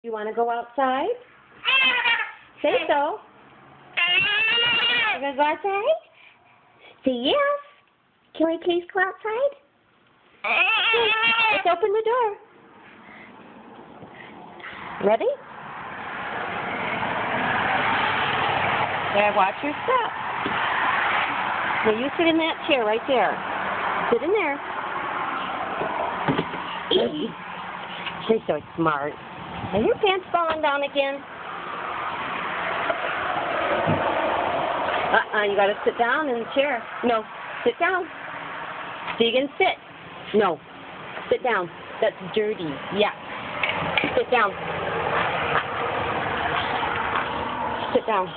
You want to go outside? Say so. You going to go outside? Say yes. Can we please go outside? Let's open the door. Ready? Yeah, watch your step. Now you sit in that chair right there. Sit in there. She's so smart. Are your pants falling down again? You gotta sit down in the chair. No, sit down. So you can sit. No, sit down. That's dirty. Yeah. Sit down. Sit down.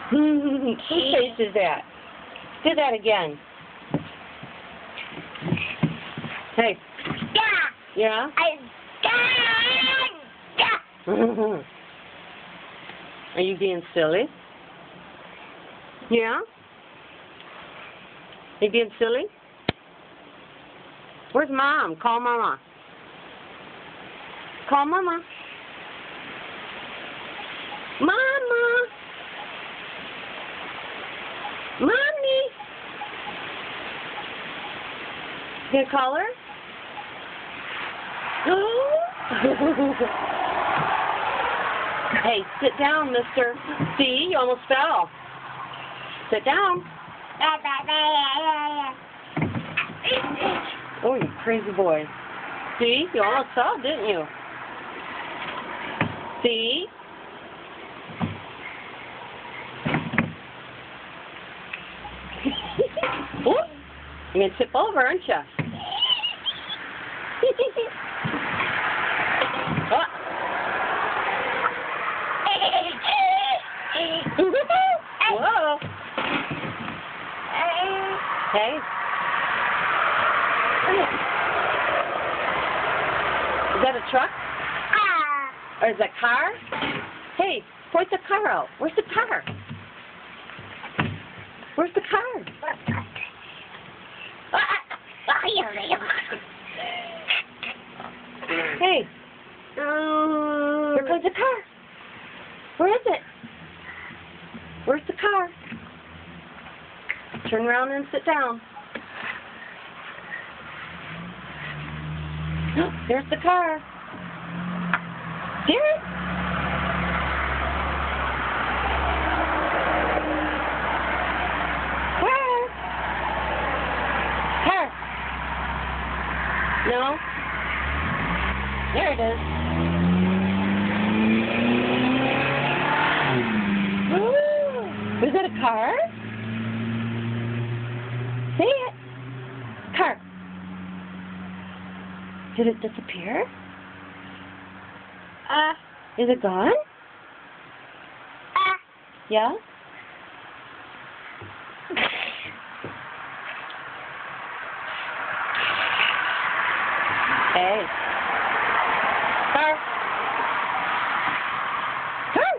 Whose face is that? Do that again. Hey. Yeah? Are you being silly? Yeah? Are you being silly? Where's Mom? Call Mama. Call Mama. Mama. Mommy. You gonna call her? Hey, sit down, mister. See, you almost fell. Sit down. Oh, you crazy boy. See, you almost fell, didn't you? See? Whoop. You're going to tip over, aren't you? Whoa. Hey. Is that a truck? Or is that a car? Hey, point the car out. Where's the car? Where's the car? Hey. Here comes the car. Where is it? Where's the car? Turn around and sit down. There's the car. Hear it? Car. Car. No? There it is. Is that a car? Say it. Car. Did it disappear? Is it gone? Yeah? Hey. Car. Car.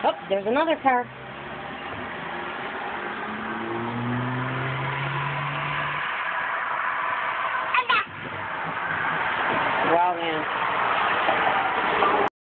Oh, there's another car.